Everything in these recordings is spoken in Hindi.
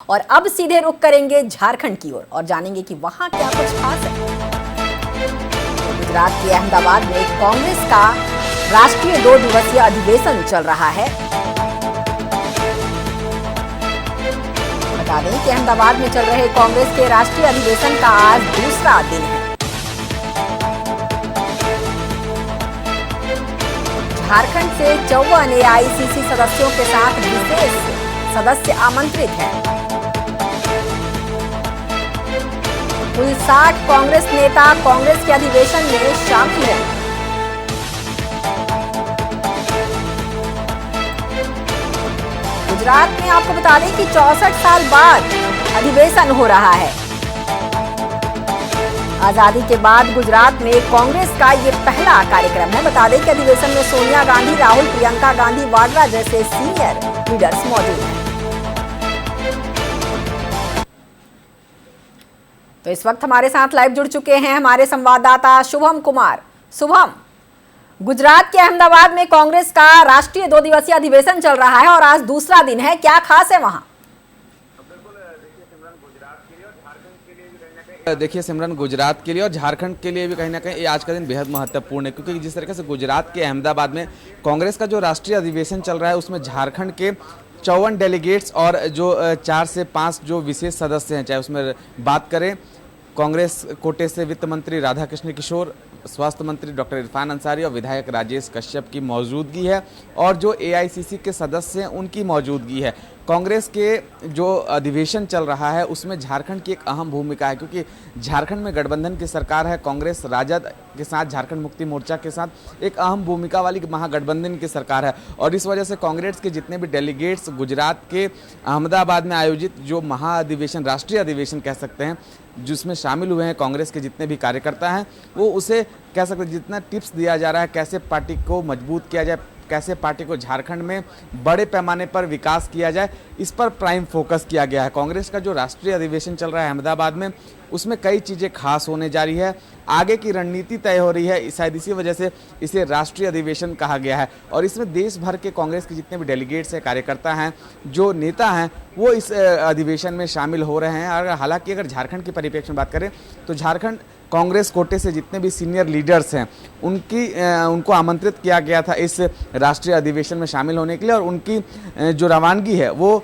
और अब सीधे रुख करेंगे झारखंड की ओर और जानेंगे कि वहां क्या कुछ खास है। गुजरात के अहमदाबाद में कांग्रेस का राष्ट्रीय 2 दिवसीय अधिवेशन चल रहा है। बता दें कि अहमदाबाद में चल रहे कांग्रेस के राष्ट्रीय अधिवेशन का आज दूसरा दिन है। झारखंड से 54 एआईसीसी सदस्यों के साथ विशेष सदस्य आमंत्रित हैं। कुल 60 कांग्रेस नेता कांग्रेस के अधिवेशन में शामिल हैं। गुजरात में आपको बता दें कि 64 साल बाद अधिवेशन हो रहा है। आजादी के बाद गुजरात में कांग्रेस का ये पहला कार्यक्रम है। बता दें कि अधिवेशन में सोनिया गांधी, राहुल, प्रियंका गांधी वाड्रा जैसे सीनियर लीडर्स मौजूद हैं। तो इस वक्त हमारे साथ लाइव जुड़ चुके हैं हमारे संवाददाता शुभम कुमार। शुभम, गुजरात के अहमदाबाद में कांग्रेस का राष्ट्रीय 2 दिवसीय अधिवेशन चल रहा है और आज दूसरा दिन है, क्या खास है वहां? देखिए सिमरन, गुजरात के लिए और झारखंड के लिए भी कहीं ना कहीं आज का दिन बेहद महत्वपूर्ण है, क्योंकि जिस तरीके से गुजरात के अहमदाबाद में कांग्रेस का जो राष्ट्रीय अधिवेशन चल रहा है उसमें झारखंड के 54 डेलीगेट्स और जो 4 से 5 जो विशेष सदस्य हैं, चाहे उसमें बात करें कांग्रेस कोटे से वित्त मंत्री राधाकृष्ण किशोर, स्वास्थ्य मंत्री डॉक्टर इरफान अंसारी और विधायक राजेश कश्यप की मौजूदगी है और जो एआईसीसी के सदस्य हैं उनकी मौजूदगी है। कांग्रेस के जो अधिवेशन चल रहा है उसमें झारखंड की एक अहम भूमिका है, क्योंकि झारखंड में गठबंधन की सरकार है। कांग्रेस राजद के साथ, झारखंड मुक्ति मोर्चा के साथ एक अहम भूमिका वाली महागठबंधन की सरकार है और इस वजह से कांग्रेस के जितने भी डेलीगेट्स गुजरात के अहमदाबाद में आयोजित जो महाअधिवेशन, राष्ट्रीय अधिवेशन कह सकते हैं, जिसमें शामिल हुए हैं कांग्रेस के जितने भी कार्यकर्ता हैं, वो उसे कह सकते हैं जितना टिप्स दिया जा रहा है कैसे पार्टी को मजबूत किया जाए, कैसे पार्टी को झारखंड में बड़े पैमाने पर विकास किया जाए, इस पर प्राइम फोकस किया गया है। कांग्रेस का जो राष्ट्रीय अधिवेशन चल रहा है अहमदाबाद में, उसमें कई चीज़ें खास होने जा रही है, आगे की रणनीति तय हो रही है। शायद इसी वजह से इसे राष्ट्रीय अधिवेशन कहा गया है और इसमें देश भर के कांग्रेस के जितने भी डेलीगेट्स हैं, कार्यकर्ता हैं, जो नेता हैं, वो इस अधिवेशन में शामिल हो रहे हैं। और हालांकि अगर झारखंड के परिप्रेक्ष्य में बात करें तो झारखंड कांग्रेस कोटे से जितने भी सीनियर लीडर्स हैं उनको आमंत्रित किया गया था इस राष्ट्रीय अधिवेशन में शामिल होने के लिए और उनकी जो रवानगी है वो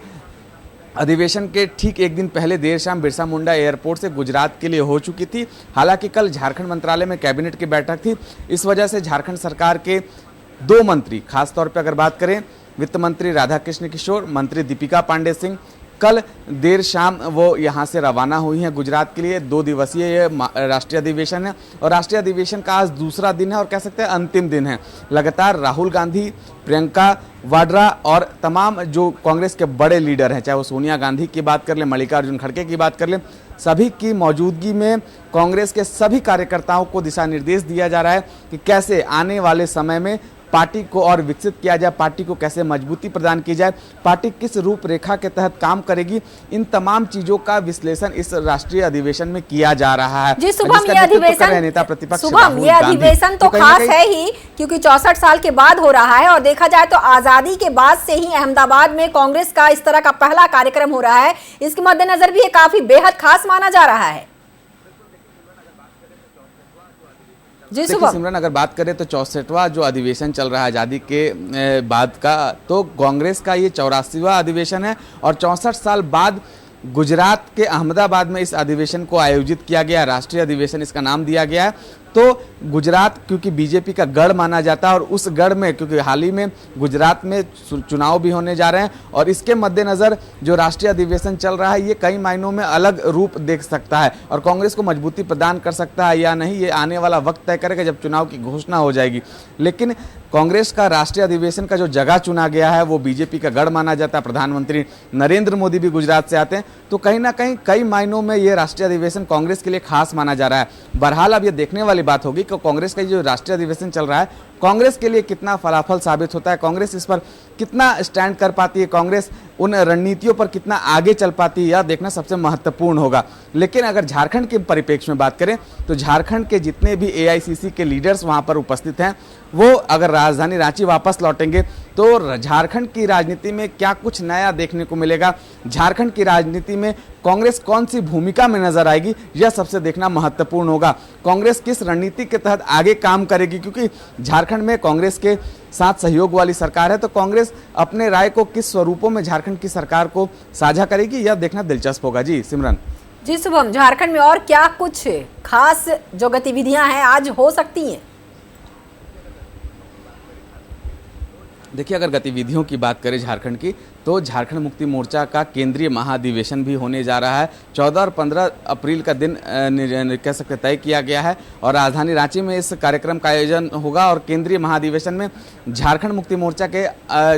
अधिवेशन के ठीक एक दिन पहले देर शाम बिरसा मुंडा एयरपोर्ट से गुजरात के लिए हो चुकी थी। हालांकि कल झारखंड मंत्रालय में कैबिनेट की बैठक थी, इस वजह से झारखंड सरकार के 2 मंत्री, खासतौर पर अगर बात करें वित्त मंत्री राधाकृष्ण किशोर, मंत्री दीपिका पांडे सिंह, कल देर शाम वो यहाँ से रवाना हुई हैं गुजरात के लिए। 2 दिवसीय ये राष्ट्रीय अधिवेशन है और राष्ट्रीय अधिवेशन का आज दूसरा दिन है और कह सकते हैं अंतिम दिन है। लगातार राहुल गांधी, प्रियंका वाड्रा और तमाम जो कांग्रेस के बड़े लीडर हैं, चाहे वो सोनिया गांधी की बात कर लें, मल्लिकार्जुन खड़गे की बात कर लें, सभी की मौजूदगी में कांग्रेस के सभी कार्यकर्ताओं को दिशा निर्देश दिया जा रहा है कि कैसे आने वाले समय में पार्टी को और विकसित किया जाए, पार्टी को कैसे मजबूती प्रदान की जाए, पार्टी किस रूपरेखा के तहत काम करेगी, इन तमाम चीजों का विश्लेषण इस राष्ट्रीय अधिवेशन में किया जा रहा है। जी शुभम, ये अधिवेशन नेता प्रतिपक्ष शुभम, ये अधिवेशन तो खास है ही, क्योंकि 64 साल के बाद हो रहा है और देखा जाए तो आजादी के बाद से ही अहमदाबाद में कांग्रेस का इस तरह का पहला कार्यक्रम हो रहा है। इसके मद्देनजर भी ये काफी बेहद खास माना जा रहा है। जी सिमरन, अगर बात करें तो 64वां जो अधिवेशन चल रहा है आज़ादी के बाद का, तो कांग्रेस का ये 84वां अधिवेशन है और 64 साल बाद गुजरात के अहमदाबाद में इस अधिवेशन को आयोजित किया गया। राष्ट्रीय अधिवेशन इसका नाम दिया गया है। तो गुजरात क्योंकि बीजेपी का गढ़ माना जाता है और उस गढ़ में क्योंकि हाल ही में गुजरात में चुनाव भी होने जा रहे हैं और इसके मद्देनज़र जो राष्ट्रीय अधिवेशन चल रहा है ये कई मायनों में अलग रूप देख सकता है और कांग्रेस को मजबूती प्रदान कर सकता है या नहीं, ये आने वाला वक्त तय करेगा जब चुनाव की घोषणा हो जाएगी। लेकिन कांग्रेस का राष्ट्रीय अधिवेशन का जो जगह चुना गया है वो बीजेपी का गढ़ माना जाता है। प्रधानमंत्री नरेंद्र मोदी भी गुजरात से आते हैं, तो कहीं ना कहीं कई मायनों में ये राष्ट्रीय अधिवेशन कांग्रेस के लिए खास माना जा रहा है। बहरहाल अब ये देखने वाली बात होगी कि कांग्रेस का जो राष्ट्रीय अधिवेशन चल रहा है, कांग्रेस के लिए कितना फलाफल साबित होता है, कांग्रेस इस पर कितना स्टैंड कर पाती है, कांग्रेस उन रणनीतियों पर कितना आगे चल पाती है, यह देखना सबसे महत्वपूर्ण होगा। लेकिन अगर झारखंड के परिप्रेक्ष्य में बात करें तो झारखंड के जितने भी एआईसीसी के लीडर्स वहां पर उपस्थित हैं, वो अगर राजधानी रांची वापस लौटेंगे तो झारखंड की राजनीति में क्या कुछ नया देखने को मिलेगा, झारखंड की राजनीति में कांग्रेस कौन सी भूमिका में नजर आएगी, यह सबसे देखना महत्वपूर्ण होगा। कांग्रेस किस रणनीति के तहत आगे काम करेगी, क्योंकि झारखंड में कांग्रेस के साथ सहयोग वाली सरकार है, तो कांग्रेस अपने राय को किस स्वरूपों में झारखंड की सरकार को साझा करेगी, यह देखना दिलचस्प होगा। जी सिमरन। जी शुभम, झारखंड में और क्या कुछ खास जो गतिविधियां हैं आज हो सकती हैं? देखिए, अगर गतिविधियों की बात करें झारखंड की, तो झारखंड मुक्ति मोर्चा का केंद्रीय महाधिवेशन भी होने जा रहा है। 14 और 15 अप्रैल का दिन कह सकते तय किया गया है और राजधानी रांची में इस कार्यक्रम का आयोजन होगा। और केंद्रीय महाधिवेशन में झारखंड मुक्ति मोर्चा के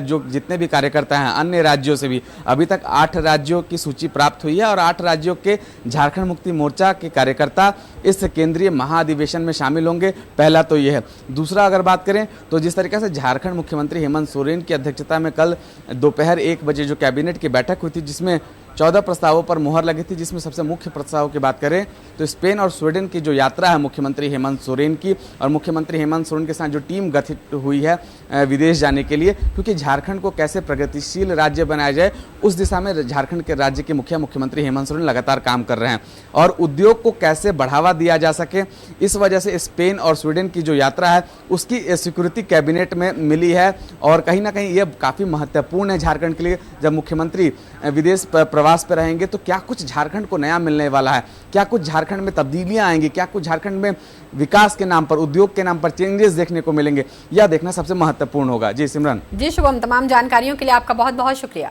जो जितने भी कार्यकर्ता हैं अन्य राज्यों से भी, अभी तक 8 राज्यों की सूची प्राप्त हुई है और 8 राज्यों के झारखंड मुक्ति मोर्चा के कार्यकर्ता इस केंद्रीय महाधिवेशन में शामिल होंगे। पहला तो यह है। दूसरा, अगर बात करें तो जिस तरीके से झारखंड मुख्यमंत्री हेमंत सोरेन की अध्यक्षता में कल दोपहर 1 बजे जो कैबिनेट की बैठक हुई थी, जिसमें 14 प्रस्तावों पर मुहर लगी थी, जिसमें सबसे मुख्य प्रस्ताव की बात करें तो स्पेन और स्वीडन की जो यात्रा है मुख्यमंत्री हेमंत सोरेन की, और मुख्यमंत्री हेमंत सोरेन के साथ जो टीम गठित हुई है विदेश जाने के लिए, क्योंकि झारखंड को कैसे प्रगतिशील राज्य बनाया जाए उस दिशा में झारखंड के राज्य के मुख्यमंत्री हेमंत सोरेन लगातार काम कर रहे हैं और उद्योग को कैसे बढ़ावा दिया जा सके, इस वजह से स्पेन और स्वीडन की जो यात्रा है उसकी स्वीकृति कैबिनेट में मिली है। और कहीं ना कहीं ये काफ़ी महत्वपूर्ण है झारखंड के लिए। जब मुख्यमंत्री विदेश प्रवास पर रहेंगे तो क्या कुछ झारखंड को नया मिलने वाला है, क्या कुछ झारखंड में तब्दीलियां आएंगी, क्या कुछ झारखंड में विकास के नाम पर, उद्योग के नाम पर चेंजेस देखने को मिलेंगे, यह देखना सबसे महत्वपूर्ण होगा। जी सिमरन। जी शुभम, तमाम जानकारियों के लिए आपका बहुत बहुत शुक्रिया।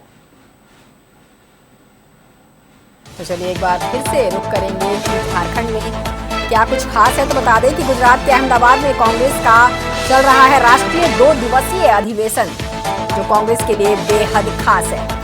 तो चलिए एक बार फिर से रुक करेंगे कि झारखंड में क्या कुछ खास है। तो बता दें कि गुजरात के अहमदाबाद में कांग्रेस का चल रहा है राष्ट्रीय 2 दिवसीय अधिवेशन, जो कांग्रेस के लिए बेहद खास है।